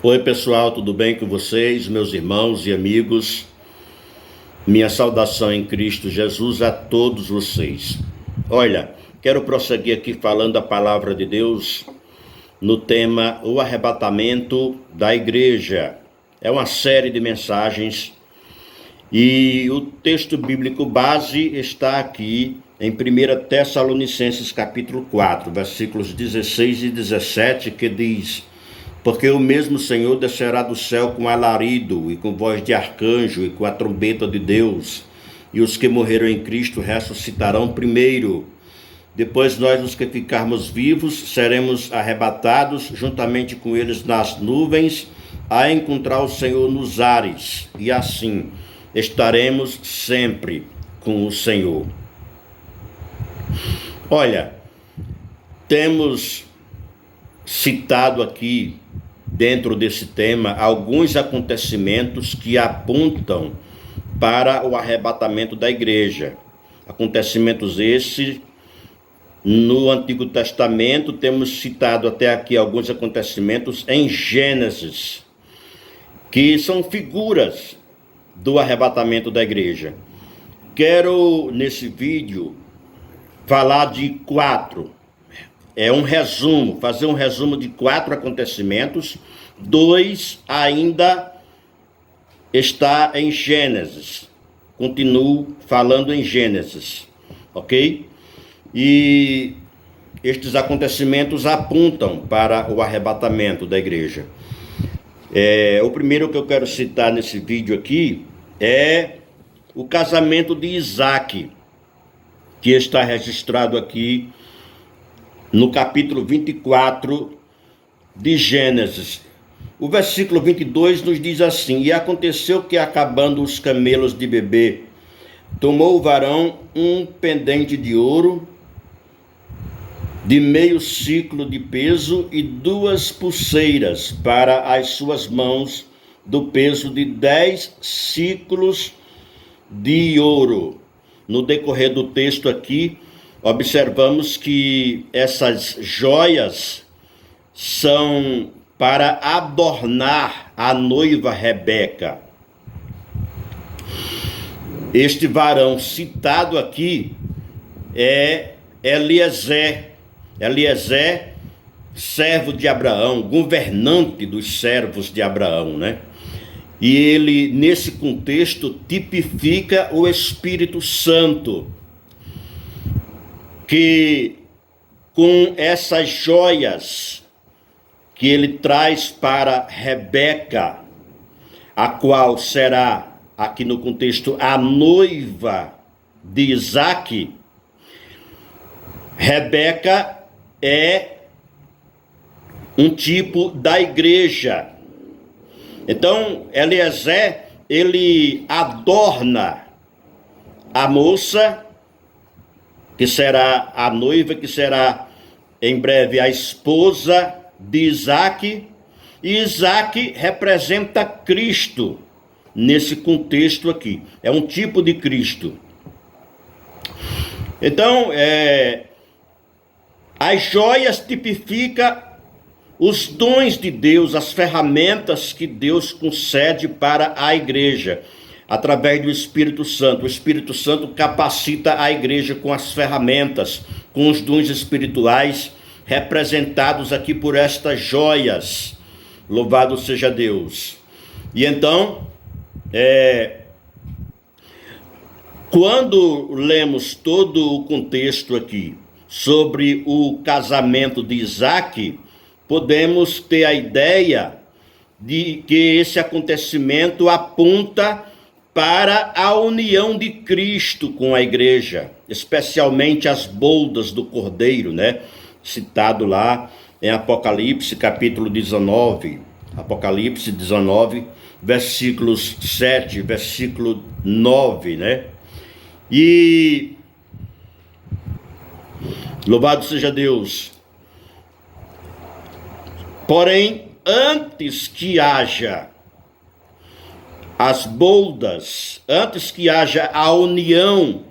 Oi pessoal, tudo bem com vocês, meus irmãos e amigos? Minha saudação em Cristo Jesus a todos vocês. Olha, quero prosseguir aqui falando a palavra de Deus no tema O Arrebatamento da Igreja. É uma série de mensagens e o texto bíblico base está aqui em 1 Tessalonicenses capítulo 4, versículos 16 e 17, que diz: porque o mesmo Senhor descerá do céu com alarido e com voz de arcanjo e com a trombeta de Deus, e os que morreram em Cristo ressuscitarão primeiro. Depois nós, os que ficarmos vivos, seremos arrebatados juntamente com eles nas nuvens, a encontrar o Senhor nos ares, e assim estaremos sempre com o Senhor. Olha, temos citado aqui, dentro desse tema, alguns acontecimentos que apontam para o arrebatamento da igreja. Acontecimentos esses, no Antigo Testamento, temos citado até aqui alguns acontecimentos em Gênesis, que são figuras do arrebatamento da igreja. Quero, nesse vídeo, falar de 4. Fazer um resumo de 4 acontecimentos. 2 ainda está em Gênesis. Continuo falando em Gênesis, ok? E estes acontecimentos apontam para o arrebatamento da igreja. O primeiro que eu quero citar nesse vídeo aqui é o casamento de Isaac, que está registrado aqui no capítulo 24 de Gênesis. O versículo 22 nos diz assim: e aconteceu que, acabando os camelos de beber, tomou o varão um pendente de ouro de meio siclo de peso e 2 pulseiras para as suas mãos do peso de 10 ciclos de ouro. No decorrer do texto aqui, observamos que essas joias são para adornar a noiva Rebeca. Este varão citado aqui é Eliezer, servo de Abraão, governante dos servos de Abraão, né? E ele, nesse contexto, tipifica o Espírito Santo, que com essas joias que ele traz para Rebeca, a qual será, aqui no contexto, a noiva de Isaac, Rebeca é um tipo da igreja. Então, Eliezer, ele adorna a moça, que será a noiva, que será em breve a esposa de Isaac, e Isaac representa Cristo nesse contexto aqui. É um tipo de Cristo. Então, as joias tipificam os dons de Deus, as ferramentas que Deus concede para a igreja, através do Espírito Santo. O Espírito Santo capacita a igreja com as ferramentas, com os dons espirituais, representados aqui por estas joias. Louvado seja Deus. E então, quando lemos todo o contexto aqui sobre o casamento de Isaac, podemos ter a ideia de que esse acontecimento aponta para a união de Cristo com a igreja, especialmente as boldas do Cordeiro, né? Citado lá em Apocalipse capítulo 19, Apocalipse 19, versículos 7, versículo 9, né? E louvado seja Deus. Porém, antes que haja as boldas, antes que haja a união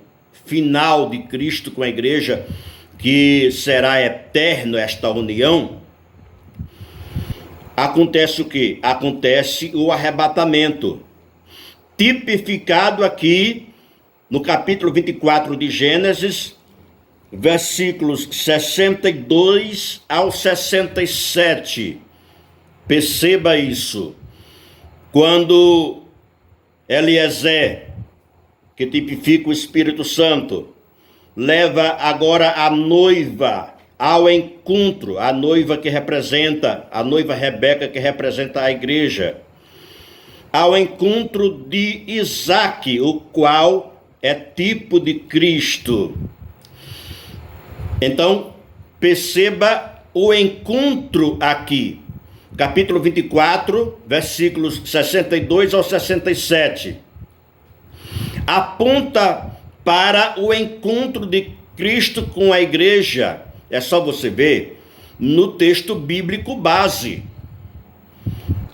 final de Cristo com a igreja, que será eterno esta união, acontece o quê? Acontece o arrebatamento, tipificado aqui no capítulo 24 de Gênesis, versículos 62 ao 67. Perceba isso. Quando Eliezer, que tipifica o Espírito Santo, leva agora a noiva ao encontro, a noiva que representa, a noiva Rebeca, que representa a igreja, ao encontro de Isaque, o qual é tipo de Cristo. Então, perceba o encontro aqui. Capítulo 24, versículos 62 ao 67. Aponta para o encontro de Cristo com a igreja. É só você ver no texto bíblico base.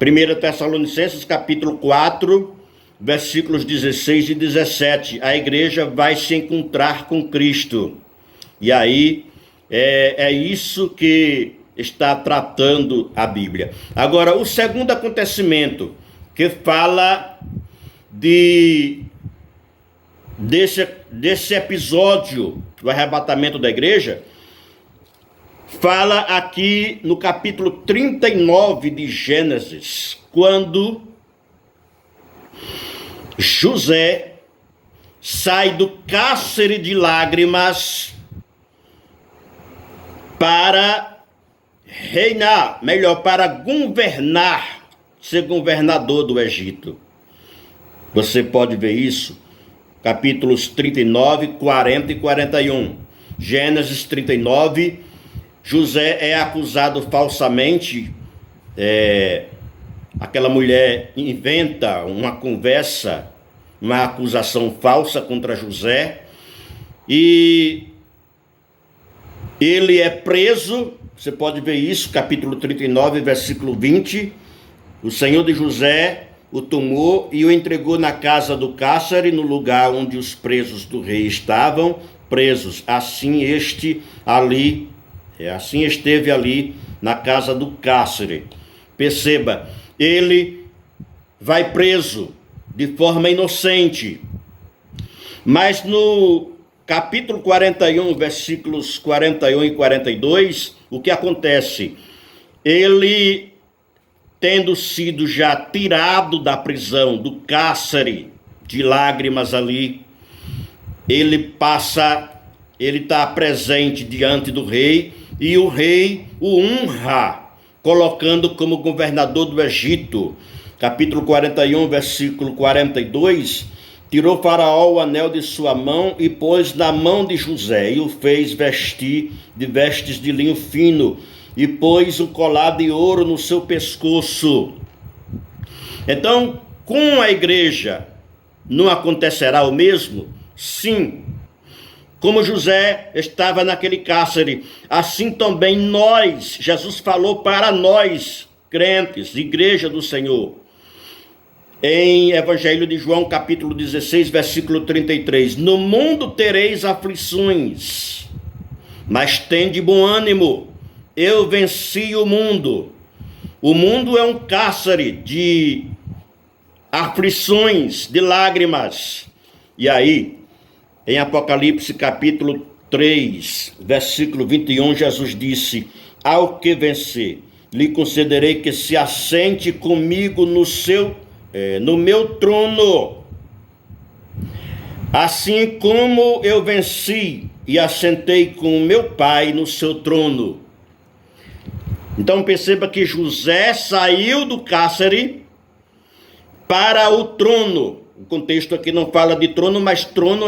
1 Tessalonicenses, capítulo 4, versículos 16 e 17. A igreja vai se encontrar com Cristo. E aí, é isso que está tratando a Bíblia. Agora, o segundo acontecimento que fala desse episódio do arrebatamento da igreja, fala aqui no capítulo 39 de Gênesis, quando José sai do cárcere de lágrimas para reinar, para governar, ser governador do Egito. Você pode ver isso, capítulos 39, 40 e 41. Gênesis 39, José é acusado falsamente, aquela mulher inventa uma conversa, uma acusação falsa contra José, e ele é preso. Você pode ver isso, capítulo 39, versículo 20. O senhor de José o tomou e o entregou na casa do cárcere, no lugar onde os presos do rei estavam presos. Assim esteve ali na casa do cárcere. Perceba, ele vai preso de forma inocente. Mas no capítulo 41, versículos 41 e 42, o que acontece? Ele, tendo sido já tirado da prisão, do cárcere de lágrimas ali, ele está presente diante do rei, e o rei o honra, colocando como governador do Egito. Capítulo 41, versículo 42, tirou Faraó o anel de sua mão e pôs na mão de José, e o fez vestir de vestes de linho fino, e pôs um colar de ouro no seu pescoço. Então, com a igreja, não acontecerá o mesmo? Sim. Como José estava naquele cárcere, assim também nós, Jesus falou para nós, crentes, igreja do Senhor. Em Evangelho de João, capítulo 16, versículo 33. No mundo tereis aflições, mas tende bom ânimo, eu venci o mundo. O mundo é um cárcere de aflições, de lágrimas. E aí, em Apocalipse, capítulo 3, versículo 21, Jesus disse: ao que vencer, lhe concederei que se assente comigo no meu trono, assim como eu venci e assentei com o meu Pai no seu trono. Então perceba que José saiu do cárcere para o trono. O contexto aqui não fala de trono, mas trono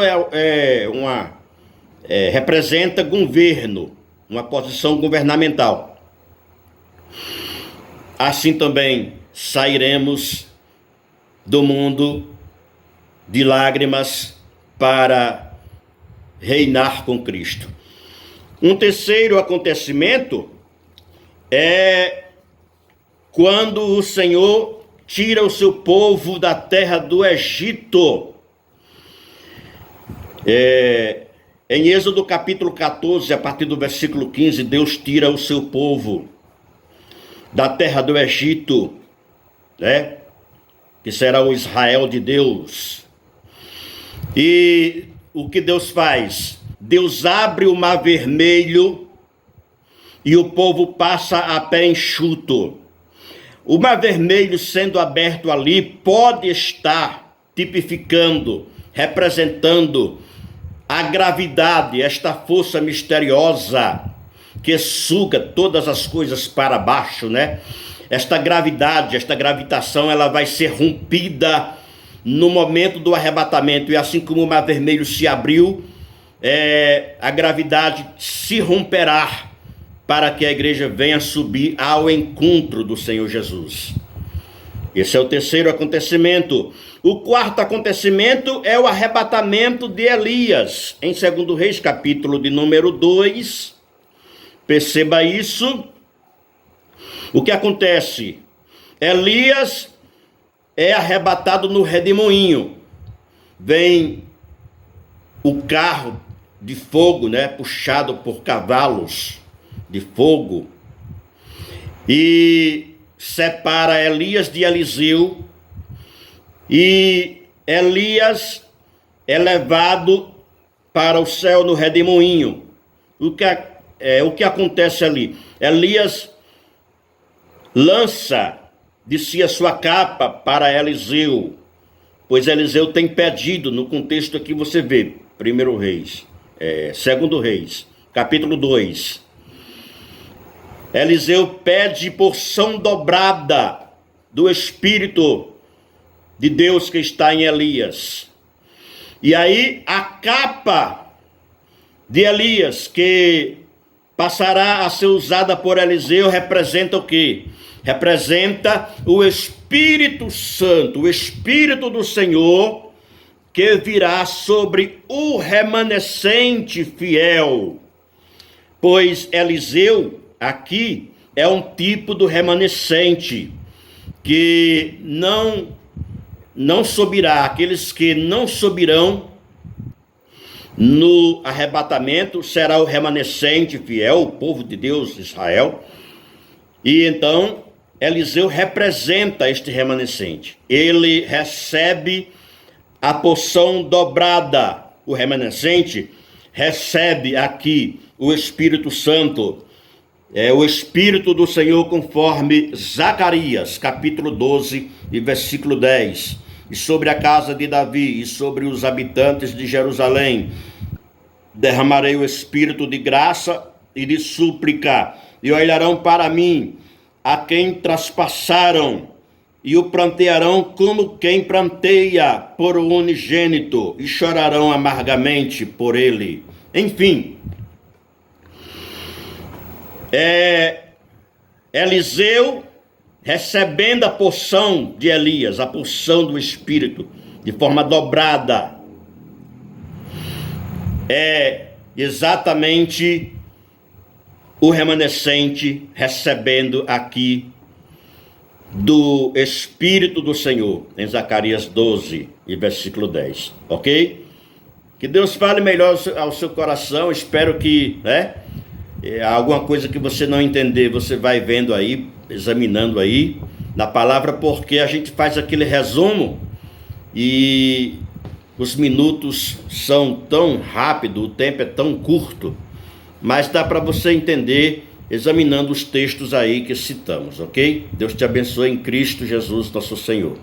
representa governo, uma posição governamental. Assim também sairemos do mundo de lágrimas para reinar com Cristo. Um terceiro acontecimento é quando o Senhor tira o seu povo da terra do Egito. Em Êxodo capítulo 14, a partir do versículo 15, Deus tira o seu povo da terra do Egito, né? Que será o Israel de Deus. E o que Deus faz? Deus abre o mar vermelho e o povo passa a pé enxuto. O mar vermelho sendo aberto ali pode estar tipificando, representando a gravidade, esta força misteriosa que suga todas as coisas para baixo, né? Esta gravidade, esta gravitação, ela vai ser rompida no momento do arrebatamento. E assim como o mar vermelho se abriu, a gravidade se romperá para que a igreja venha subir ao encontro do Senhor Jesus. Esse é o terceiro acontecimento. O quarto acontecimento é o arrebatamento de Elias. Em 2 Reis, capítulo de número 2, perceba isso. O que acontece? Elias é arrebatado no redemoinho. Vem o carro de fogo, né, puxado por cavalos de fogo, e separa Elias de Eliseu, e Elias é levado para o céu no redemoinho. O que acontece ali? Elias lança de si a sua capa para Eliseu, pois Eliseu tem pedido, no contexto aqui você vê, 2 Reis, capítulo 2. Eliseu pede porção dobrada do Espírito de Deus que está em Elias. E aí a capa de Elias, que passará a ser usada por Eliseu, representa o quê? Representa o Espírito Santo, o Espírito do Senhor, que virá sobre o remanescente fiel. Pois Eliseu aqui é um tipo do remanescente que não subirá, aqueles que não subirão no arrebatamento será o remanescente fiel, o povo de Deus, Israel. E então Eliseu representa este remanescente. Ele recebe a porção dobrada. O remanescente recebe aqui o Espírito Santo. É o Espírito do Senhor, conforme Zacarias, capítulo 12 e versículo 10. E sobre a casa de Davi e sobre os habitantes de Jerusalém derramarei o Espírito de graça e de súplica, e olharão para mim a quem traspassaram, e o prantearão como quem pranteia por o unigênito, e chorarão amargamente por ele. Enfim, Eliseu recebendo a porção de Elias, a porção do Espírito, de forma dobrada. É exatamente o remanescente recebendo aqui do Espírito do Senhor, em Zacarias 12 e versículo 10, ok? Que Deus fale melhor ao seu coração. Espero que, alguma coisa que você não entender, você vai vendo aí, examinando aí na palavra, porque a gente faz aquele resumo e os minutos são tão rápidos, o tempo é tão curto, mas dá para você entender examinando os textos aí que citamos, ok? Deus te abençoe em Cristo Jesus, nosso Senhor.